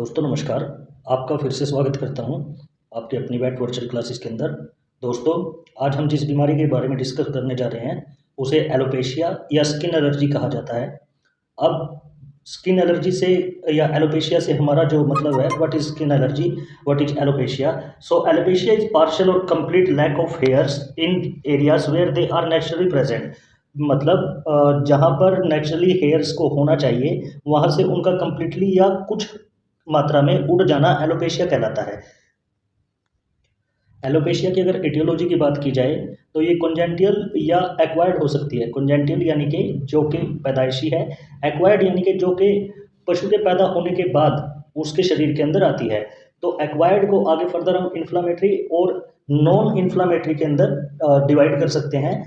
दोस्तों नमस्कार। आपका फिर से स्वागत करता हूं आपके अपनी वेट वर्चुअल क्लासेस के अंदर। दोस्तों, आज हम जिस बीमारी के बारे में डिस्कस करने जा रहे हैं उसे एलोपेशिया या स्किन एलर्जी कहा जाता है। अब स्किन एलर्जी से या एलोपेशिया से हमारा जो मतलब है, what is skin allergy, what is alopecia. So alopecia is partial और complete lack of hairs in areas where they are naturally present. मतलब जहाँ पर नेचुरली हेयर्स को होना चाहिए वहाँ से उनका कंप्लीटली या कुछ मात्रा में उड़ जाना एलोपेशिया कहलाता है। एलोपेशिया की अगर एटियोलॉजी की बात की जाए तो ये कॉन्जेंटियल या एक्वायर्ड हो सकती है। कॉन्जेंटियल यानी कि जो कि पैदाइशी है, एक्वायर्ड यानी कि जो कि पशु के पैदा होने के बाद उसके शरीर के अंदर आती है। तो एक्वायर्ड को आगे फर्दर हम इन्फ्लामेटरी और नॉन इन्फ्लामेटरी के अंदर डिवाइड कर सकते हैं।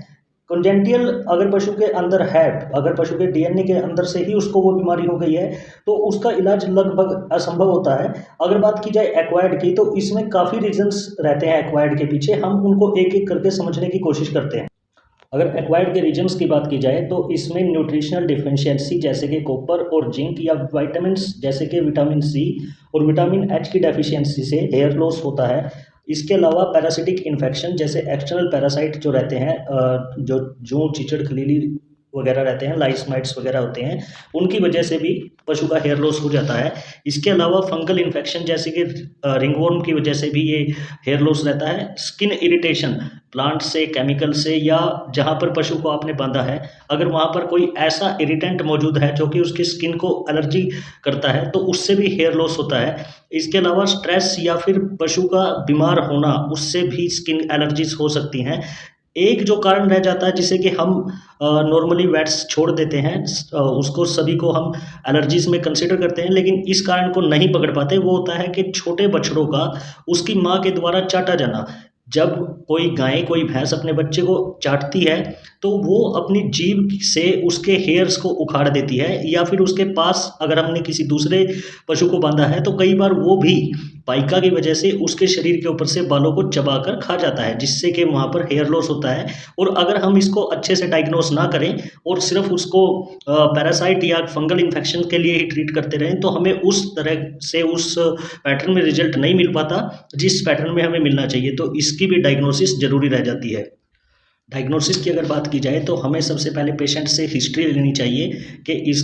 कॉन्जेंटियल अगर पशु के अंदर है, अगर पशु के डीएनए के अंदर से ही उसको वो बीमारी हो गई है तो उसका इलाज लगभग असंभव होता है। अगर बात की जाए एक्वायर्ड की तो इसमें काफ़ी रीजंस रहते हैं एक्वायर्ड के पीछे, हम उनको एक एक करके समझने की कोशिश करते हैं। अगर एक्वायर्ड के रीजन्स की बात की जाए तो इसमें न्यूट्रिशनल डिफिशियंसी जैसे कि कॉपर और जिंक, या विटामिन्स जैसे कि विटामिन सी और विटामिन एच की डेफिशिएंसी से हेयर लॉस होता है। इसके अलावा पैरासिटिक इन्फेक्शन जैसे एक्सटर्नल पैरासाइट जो रहते हैं, जो जूं, चीचड़, खलीली वगैरह रहते हैं, लाइस माइट्स वगैरह होते हैं, उनकी वजह से भी पशु का हेयर लॉस हो जाता है। इसके अलावा फंगल इन्फेक्शन जैसे कि रिंगवर्म की वजह से भी ये हेयर लॉस रहता है। स्किन इरिटेशन प्लांट से, केमिकल से, या जहाँ पर पशु को आपने बांधा है अगर वहाँ पर कोई ऐसा इरिटेंट मौजूद है जो कि उसकी स्किन को एलर्जी करता है तो उससे भी हेयर लॉस होता है। इसके अलावा स्ट्रेस या फिर पशु का बीमार होना, उससे भी स्किन एलर्जीज हो सकती हैं। एक जो कारण रह जाता है जिसे कि हम नॉर्मली वेट्स छोड़ देते हैं, उसको सभी को हम एलर्जीज में कंसिडर करते हैं लेकिन इस कारण को नहीं पकड़ पाते, वो होता है कि छोटे बछड़ों का उसकी माँ के द्वारा चाटा जाना। जब कोई गाय, कोई भैंस अपने बच्चे को चाटती है तो वो अपनी जीभ से उसके हेयर्स को उखाड़ देती है, या फिर उसके पास अगर हमने किसी दूसरे पशु को बांधा है तो कई बार वो भी पाइका की वजह से उसके शरीर के ऊपर से बालों को चबाकर खा जाता है, जिससे कि वहाँ पर हेयर लॉस होता है। और अगर हम इसको अच्छे से डायग्नोस ना करें और सिर्फ उसको पैरासाइट या फंगल इन्फेक्शन के लिए ही ट्रीट करते रहें तो हमें उस तरह से उस पैटर्न में रिजल्ट नहीं मिल पाता जिस पैटर्न में हमें मिलना चाहिए। तो इसकी भी डायग्नोसिस ज़रूरी रह जाती है। डायग्नोसिस की अगर बात की जाए तो हमें सबसे पहले पेशेंट से हिस्ट्री लेनी चाहिए कि इस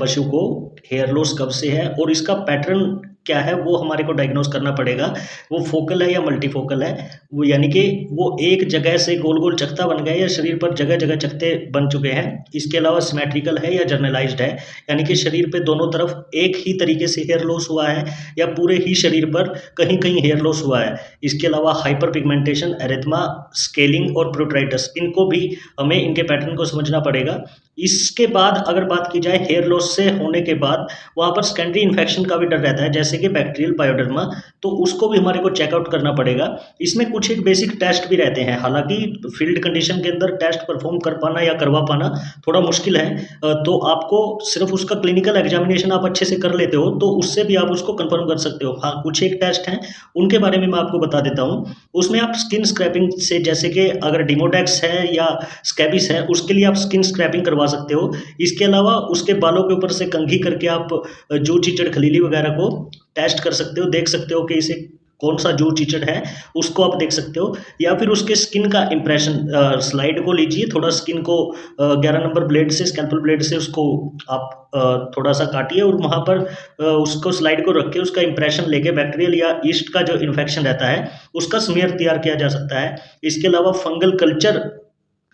पशु को हेयर लॉस कब से है और इसका पैटर्न क्या है, वो हमारे को डायग्नोस करना पड़ेगा। वो फोकल है या मल्टीफोकल है, वो यानी कि वो एक जगह से गोल गोल चकता बन गया है या शरीर पर जगह जगह चकते बन चुके हैं। इसके अलावा सिमेट्रिकल है या जर्नलाइज्ड है, यानी कि शरीर पे दोनों तरफ एक ही तरीके से हेयर लॉस हुआ है या पूरे ही शरीर पर कहीं कहीं हेयर लॉस हुआ है। इसके अलावा हाइपर पिगमेंटेशन, एरिथमा, स्केलिंग और प्रोट्राइटस, इनको भी हमें इनके पैटर्न को समझना पड़ेगा। इसके बाद अगर बात की जाए हेयर लॉस से होने के बाद वहाँ पर सेकेंडरी इन्फेक्शन का भी डर रहता है जैसे कि बैक्टीरियल पायोडर्मा, तो उसको भी हमारे को चेकआउट करना पड़ेगा। इसमें कुछ एक बेसिक टेस्ट भी रहते हैं, हालांकि फील्ड कंडीशन के अंदर टेस्ट परफॉर्म कर पाना या करवा पाना थोड़ा मुश्किल है। तो आपको सिर्फ उसका क्लिनिकल एग्जामिनेशन आप अच्छे से कर लेते हो तो उससे भी आप उसको कंफर्म कर सकते हो। हाँ, कुछ एक टेस्ट हैं उनके बारे में मैं आपको बता देता हूँ। उसमें आप स्किन स्क्रैपिंग से, जैसे कि अगर डिमोडेक्स है या स्कैबिस है उसके लिए आप स्किन स्क्रैपिंग करवा सकते हो। इसके अलावा उसके बालों के ऊपर से कंघी करके आप जू, चीचड़, खलीली वगैरह को टेस्ट कर सकते हो, देख सकते हो कि इसे कौन सा जू, चीचड़ है उसको आप देख सकते हो। या फिर उसके स्किन का इम्प्रेशन, स्लाइड को लीजिए, थोड़ा स्किन को 11 नंबर ब्लेड से, स्कैल्पल ब्लेड से उसको आप थोड़ा सा काटिए और वहाँ पर उसको स्लाइड को रख के उसका इम्प्रेशन लेके बैक्टीरियल या ईस्ट का जो इन्फेक्शन रहता है उसका स्मीयर तैयार किया जा सकता है। इसके अलावा फंगल कल्चर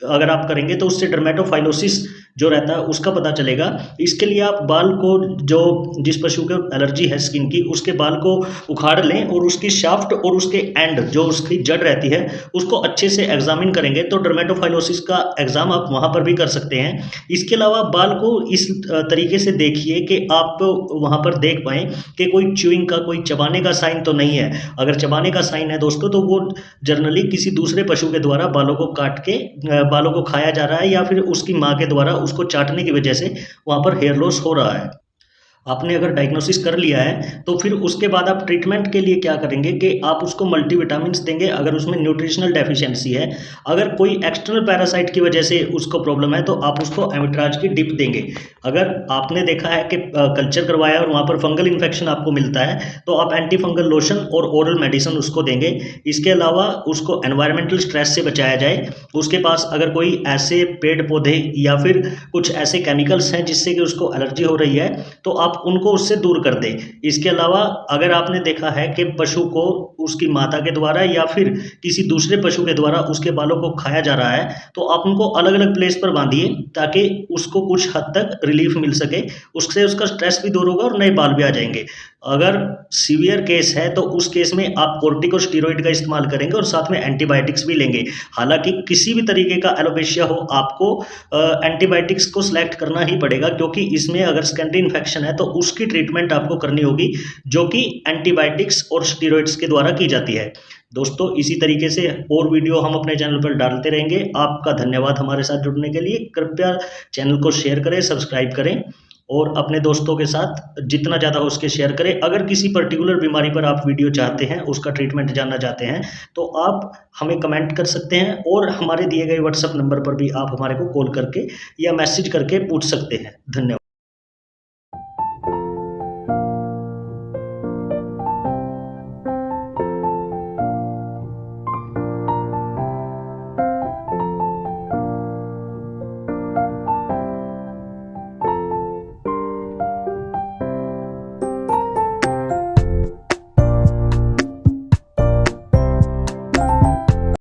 अगर आप करेंगे तो उससे डर्मेटोफाइलोसिस जो रहता है उसका पता चलेगा। इसके लिए आप बाल को, जो जिस पशु को एलर्जी है स्किन की, उसके बाल को उखाड़ लें और उसकी शाफ्ट और उसके एंड जो उसकी जड़ रहती है उसको अच्छे से एग्जामिन करेंगे तो डर्मेटोफाइलोसिस का एग्जाम आप वहाँ पर भी कर सकते हैं। इसके अलावा बाल को इस तरीके से देखिए कि आप वहाँ पर देख पाएँ कि कोई च्यूइंग का, कोई चबाने का साइन तो नहीं है। अगर चबाने का साइन है दोस्तों तो वो जनरली किसी दूसरे पशु के द्वारा बालों को काट के बालों को खाया जा रहा है या फिर उसकी माँ के द्वारा उसको चाटने की वजह से वहाँ पर हेयर लॉस हो रहा है। आपने अगर डायग्नोसिस कर लिया है तो फिर उसके बाद आप ट्रीटमेंट के लिए क्या करेंगे कि आप उसको मल्टीविटामिन्स देंगे अगर उसमें न्यूट्रिशनल डेफिशिएंसी है। अगर कोई एक्सटर्नल पैरासाइट की वजह से उसको प्रॉब्लम है तो आप उसको एमिट्राज की डिप देंगे। अगर आपने देखा है कि कल्चर करवाया और वहाँ पर फंगल इन्फेक्शन आपको मिलता है तो आप एंटी फंगल लोशन और ओरल मेडिसिन उसको देंगे। इसके अलावा उसको एनवायरमेंटल स्ट्रेस से बचाया जाए। उसके पास अगर कोई ऐसे पेड़ पौधे या फिर कुछ ऐसे केमिकल्स हैं जिससे कि उसको एलर्जी हो रही है तो आप उनको उससे दूर कर दें। इसके अलावा अगर आपने देखा है कि पशु को उसकी माता के द्वारा या फिर किसी दूसरे पशु के द्वारा उसके बालों को खाया जा रहा है तो आप उनको अलग अलग प्लेस पर बांधिए ताकि उसको कुछ हद तक रिलीफ मिल सके। उससे उसका स्ट्रेस भी दूर होगा और नए बाल भी आ जाएंगे। अगर सीवियर केस है तो उस केस में आप कॉर्टिकोस्टेरॉइड का इस्तेमाल करेंगे और साथ में एंटीबायोटिक्स भी लेंगे। हालांकि किसी भी तरीके का एलोपेशिया हो आपको एंटीबायोटिक्स को सिलेक्ट करना ही पड़ेगा क्योंकि इसमें अगर सेकेंडरी इन्फेक्शन है तो उसकी ट्रीटमेंट आपको करनी होगी जो कि एंटीबायोटिक्स और स्टेरॉइड्स के द्वारा की जाती है। दोस्तों इसी तरीके से और वीडियो हम अपने चैनल पर डालते रहेंगे। आपका धन्यवाद हमारे साथ जुड़ने के लिए। कृपया चैनल को शेयर करें, सब्सक्राइब करें और अपने दोस्तों के साथ जितना ज़्यादा हो सके शेयर करें। अगर किसी पर्टिकुलर बीमारी पर आप वीडियो चाहते हैं, उसका ट्रीटमेंट जानना चाहते हैं तो आप हमें कमेंट कर सकते हैं और हमारे दिए गए व्हाट्सएप नंबर पर भी आप हमारे को कॉल करके या मैसेज करके पूछ सकते हैं। धन्यवाद।